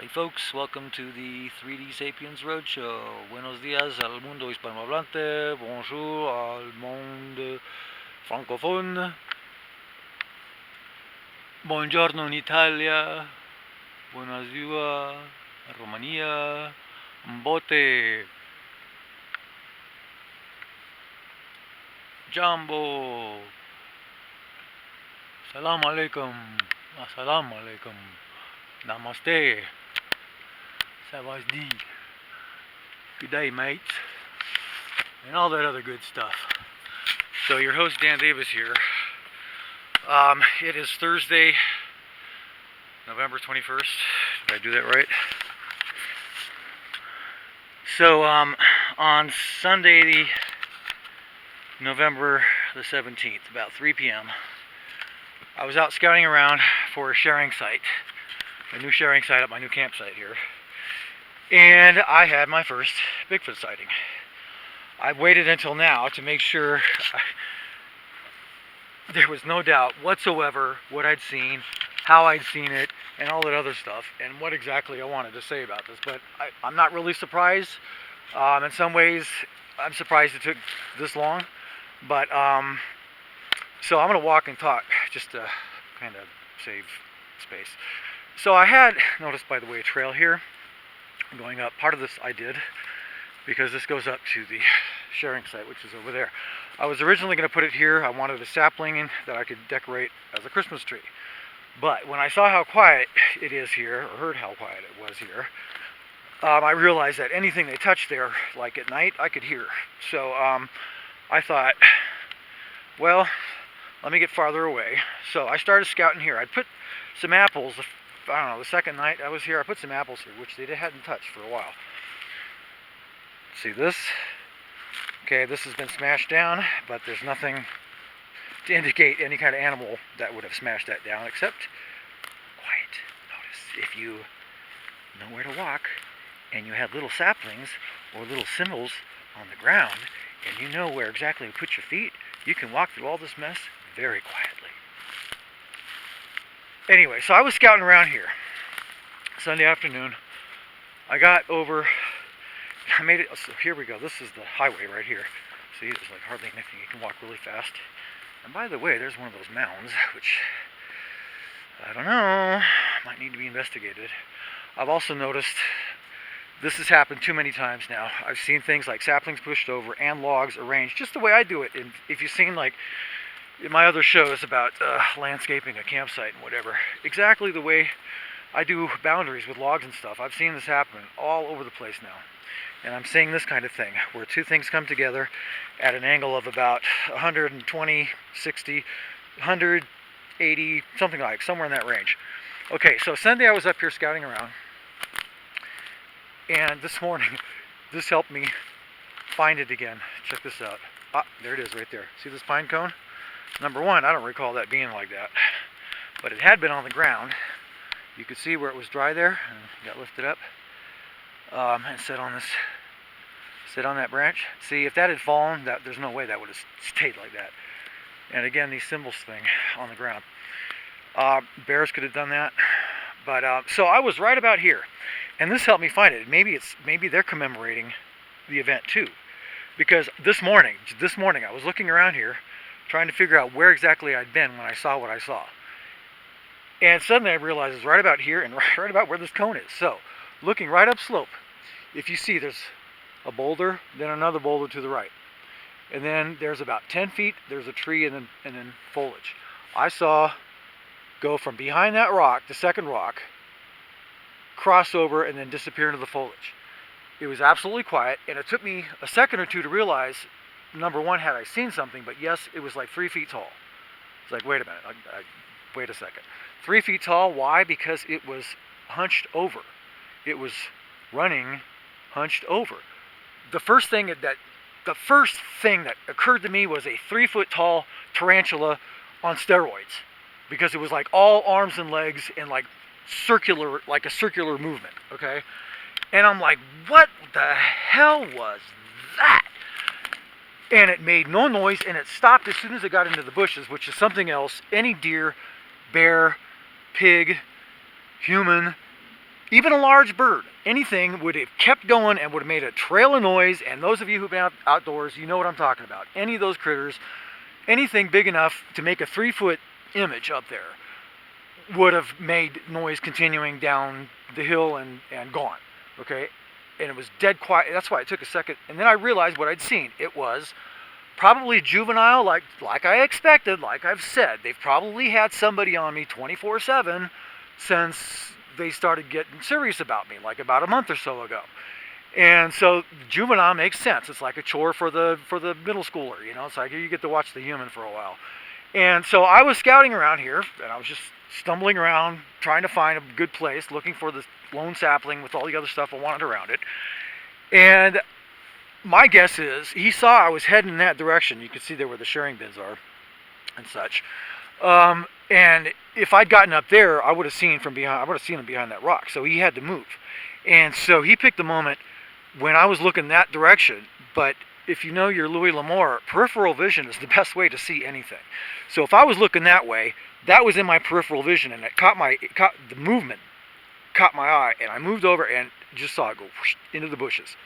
Hi folks, welcome to the 3D Sapiens Road Show. Buenos días al mundo hispanohablante, bonjour al monde francophone, buongiorno in Italia, buonasera a Romania, mbote, jambo, salam alaikum, assalamu alaikum, namaste, savasdi, good day mates, and all that other good stuff. So your host Dan Davis here. It is Thursday, November 21st. Did I do that right? So on Sunday, November the 17th, about 3 p.m., I was out scouting around for a sharing site, a new sharing site at my new campsite here, and I had my first Bigfoot sighting. I waited until now to make sure there was no doubt whatsoever what I'd seen, how I'd seen it, and all that other stuff, and what exactly I wanted to say about this. But I'm not really surprised. In some ways, I'm surprised it took this long. But so I'm going to walk and talk just to kind of save space. So I had noticed, by the way, a trail here going up. Part of this I did because this goes up to the sharing site, which is over there. I was originally going to put it here. I wanted a sapling that I could decorate as a Christmas tree. But when I saw how quiet it is here, or heard how quiet it was here, I realized that anything they touched there, like at night, I could hear. So I thought, well, let me get farther away. So I started scouting here. I'd put some apples, I don't know, the second night I was here, I put some apples here, which they hadn't touched for a while. See this? Okay, this has been smashed down, but there's nothing to indicate any kind of animal that would have smashed that down, except quiet. Notice if you know where to walk, and you have little saplings or little symbols on the ground, and you know where exactly to put your feet, you can walk through all this mess very quietly. Anyway, so I was scouting around here Sunday afternoon. I got over, I made it, so here we go. This is the highway right here. See, there's like hardly anything. You can walk really fast. And by the way, there's one of those mounds, which, I don't know, might need to be investigated. I've also noticed this has happened too many times now. I've seen things like saplings pushed over and logs arranged just the way I do it. And if you've seen like in my other shows about landscaping a campsite and whatever, exactly the way I do boundaries with logs and stuff, I've seen this happen all over the place now. And I'm seeing this kind of thing, where two things come together at an angle of about 120, 60, 180, something like, somewhere in that range. Okay, so Sunday I was up here scouting around, and this morning, this helped me find it again. Check this out. Ah, there it is right there. See this pine cone? Number one, I don't recall that being like that, but it had been on the ground. You could see where it was dry there, and got lifted up. And sit on that branch. See, if that had fallen, there's no way that would have stayed like that. And again, these symbols thing on the ground. Bears could have done that. But so I was right about here, and this helped me find it. Maybe they're commemorating the event too, because this morning I was looking around here, trying to figure out where exactly I'd been when I saw what I saw. And suddenly I realized it's right about here and right about where this cone is. So, looking right up slope, if you see there's a boulder, then another boulder to the right. And then there's about 10 feet, there's a tree and then foliage. I saw go from behind that rock, the second rock, cross over and then disappear into the foliage. It was absolutely quiet, and it took me a second or two to realize, number one, had I seen something, but yes, it was like 3 feet tall. It's like, wait a minute, wait a second. 3 feet tall, why? Because it was hunched over. It was running hunched over. The first thing that occurred to me was a 3 foot tall tarantula on steroids, because it was like all arms and legs and like a circular movement. Okay, and I'm like, what the hell was that? And it made no noise, and it stopped as soon as it got into the bushes, which is something else any deer, bear, pig, human, even a large bird, anything would have kept going and would have made a trail of noise. And those of you who've been outdoors, you know what I'm talking about. Any of those critters, anything big enough to make a 3-foot image up there would have made noise continuing down the hill and gone. Okay? And it was dead quiet. That's why it took a second. And then I realized what I'd seen. It was probably juvenile, like I expected, like I've said. They've probably had somebody on me 24/7 since they started getting serious about me, like about a month or so ago. And so juvenile makes sense. It's like a chore for the middle schooler, you know. It's like you get to watch the human for a while. And so I was scouting around here, and I was just stumbling around trying to find a good place, looking for this lone sapling with all the other stuff I wanted around it. And my guess is he saw I was heading in that direction. You can see there where the sharing bins are and such. And if I'd gotten up there, I would have seen from behind. I would have seen him behind that rock. So he had to move. And so he picked the moment when I was looking that direction. But if you know your Louis L'Amour, peripheral vision is the best way to see anything. So if I was looking that way, that was in my peripheral vision, and the movement caught my eye, and I moved over and just saw it go whoosh, into the bushes.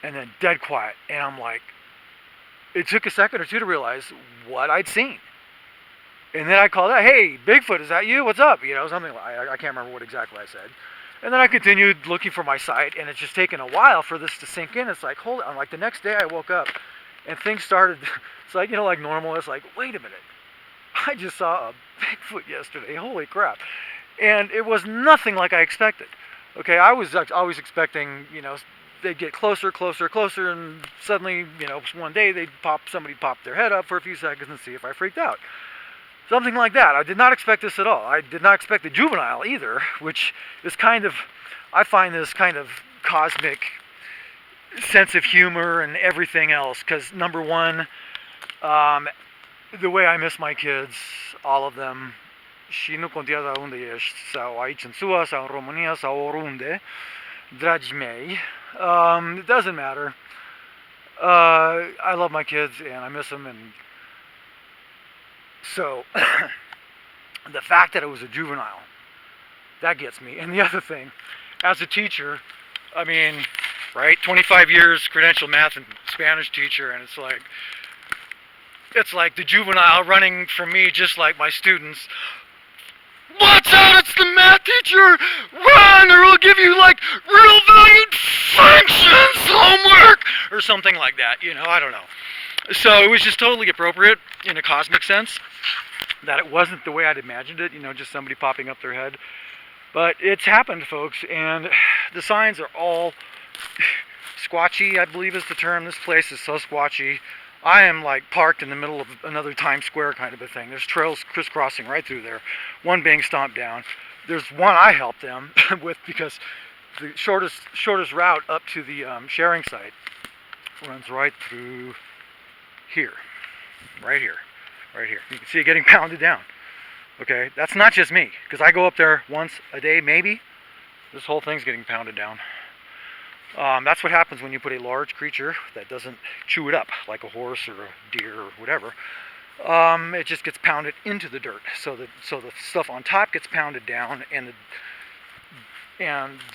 And then dead quiet. And I'm like, it took a second or two to realize what I'd seen. And then I called out, "Hey, Bigfoot, is that you? What's up?" You know, something like, I can't remember what exactly I said. And then I continued looking for my site, and it's just taken a while for this to sink in. It's like, hold on. Like the next day I woke up, and things started, it's like, you know, like normal. It's like, wait a minute. I just saw a Bigfoot yesterday. Holy crap. And it was nothing like I expected. Okay, I was always expecting, you know, they'd get closer, and suddenly, you know, one day somebody pop their head up for a few seconds and see if I freaked out. Something like that. I did not expect this at all. I did not expect the juvenile either, which is kind of, I find this kind of cosmic sense of humor and everything else. Because number one, the way I miss my kids, all of them, Shinu kontia sa unde jest, sa Aichensua, sa Romania, sa Orunde, Dragimei. It doesn't matter. I love my kids and I miss them, and so the fact that it was a juvenile, that gets me. And the other thing, as a teacher, I mean, right, 25 years credential math and Spanish teacher, and it's like the juvenile running from me just like my students. Watch out, it's the math teacher! Run, or he'll give you like real valued functions homework! Or something like that, you know, I don't know. So it was just totally appropriate in a cosmic sense that it wasn't the way I'd imagined it, you know, just somebody popping up their head. But it's happened, folks, and the signs are all squatchy, I believe is the term. This place is so squatchy. I am like parked in the middle of another Times Square kind of a thing. There's trails crisscrossing right through there, one being stomped down. There's one I helped them with because the shortest route up to the sharing site runs right through here, right here. You can see it getting pounded down. Okay, that's not just me, because I go up there once a day, maybe. This whole thing's getting pounded down. That's what happens when you put a large creature that doesn't chew it up, like a horse or a deer or whatever. It just gets pounded into the dirt. So the stuff on top gets pounded down, and the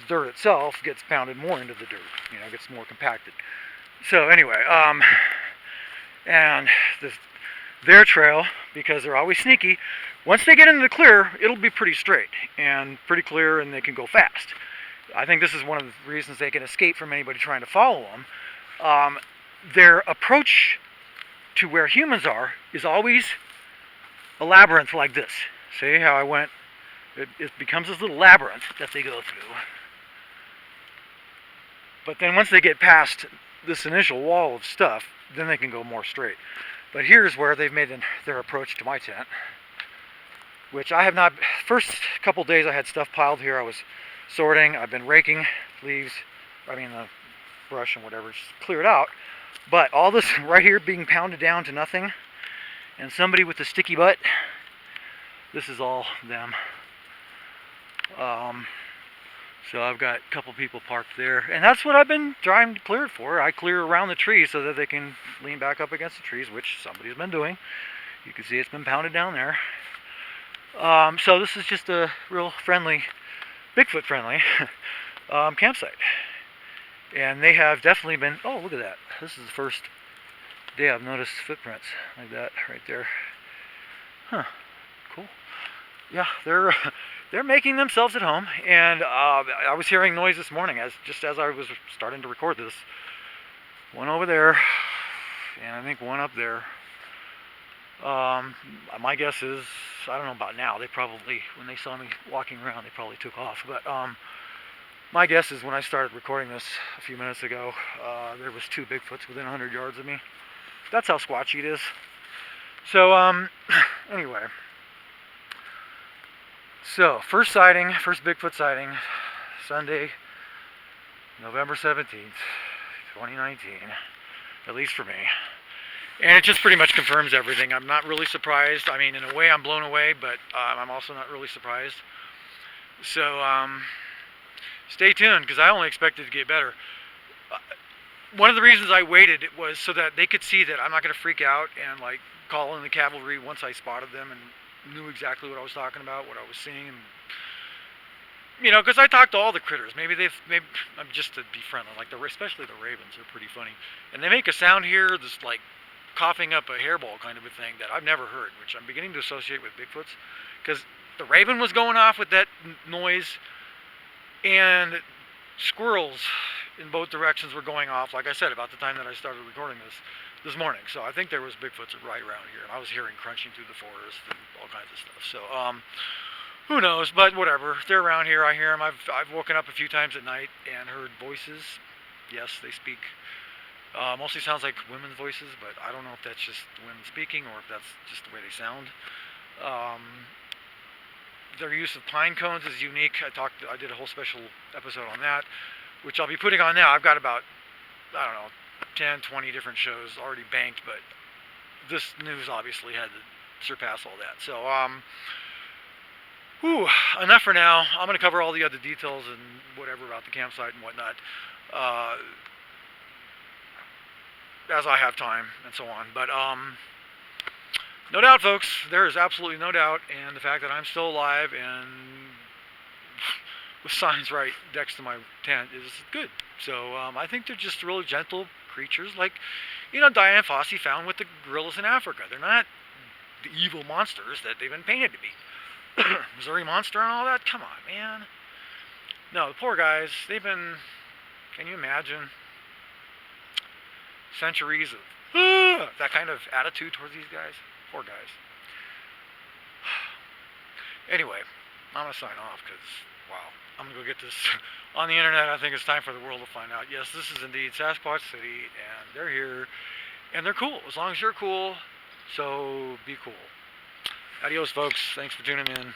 dirt itself gets pounded more into the dirt. You know, gets more compacted. So anyway, and their trail, because they're always sneaky, once they get into the clear, it'll be pretty straight and pretty clear, and they can go fast. I think this is one of the reasons they can escape from anybody trying to follow them. Their approach to where humans are is always a labyrinth like this. See how I went? It becomes this little labyrinth that they go through. But then once they get past this initial wall of stuff, then they can go more straight. But here's where they've made their approach to my tent, which I have not. First couple days I had stuff piled here. I was sorting. I've been raking leaves, the brush and whatever, just clear it out. But all this right here being pounded down to nothing, and somebody with a sticky butt, this is all them. So I've got a couple people parked there, and that's what I've been trying to clear it for. I clear around the trees so that they can lean back up against the trees, which somebody's been doing. You can see it's been pounded down there. So this is just a real friendly Bigfoot friendly campsite. And they have definitely been, oh, look at that. This is the first day I've noticed footprints like that right there. Huh, cool. Yeah, they're making themselves at home, and I was hearing noise this morning just as I was starting to record this. One over there, and I think one up there. My guess is, I don't know about now. They probably, when they saw me walking around, they probably took off. But my guess is when I started recording this a few minutes ago, there was 2 Bigfoots within 100 yards of me. That's how squatchy it is. So anyway. So, first Bigfoot sighting, Sunday, November 17th, 2019, at least for me. And it just pretty much confirms everything. I'm not really surprised. I mean, in a way, I'm blown away, but I'm also not really surprised. So, stay tuned, because I only expected to get better. One of the reasons I waited was so that they could see that I'm not going to freak out and, like, call in the cavalry once I spotted them and knew exactly what I was talking about, what I was seeing, and because I talked to all the critters. Maybe I'm just to be friendly, like especially the ravens are pretty funny, and they make a sound here, this like coughing up a hairball kind of a thing that I've never heard, which I'm beginning to associate with Bigfoots, because the raven was going off with that noise, and squirrels in both directions were going off, like I said, about the time that I started recording this morning. So I think there was Bigfoots right around here, and I was hearing crunching through the forest and all kinds of stuff. So who knows? But whatever. They're around here. I hear them. I've woken up a few times at night and heard voices. Yes, they speak. Mostly sounds like women's voices, but I don't know if that's just women speaking or if that's just the way they sound. Their use of pine cones is unique. I did a whole special episode on that, which I'll be putting on now. I've got about, I don't know, 10, 20 different shows already banked, but this news obviously had to surpass all that. So, enough for now. I'm going to cover all the other details and whatever about the campsite and whatnot as I have time and so on. But no doubt, folks, there is absolutely no doubt, and the fact that I'm still alive and with signs right next to my tent is good. So I think they're just really gentle creatures, like Diane Fossey found with the gorillas in Africa. They're not the evil monsters that they've been painted to be. Missouri Monster and all that? Come on, man. No, the poor guys, they've been, can you imagine, centuries of that kind of attitude towards these guys? Poor guys. Anyway, I'm going to sign off because, wow, I'm going to go get this on the internet. I think it's time for the world to find out. Yes, this is indeed Sasquatch City, and they're here, and they're cool. As long as you're cool, so be cool. Adios, folks. Thanks for tuning in.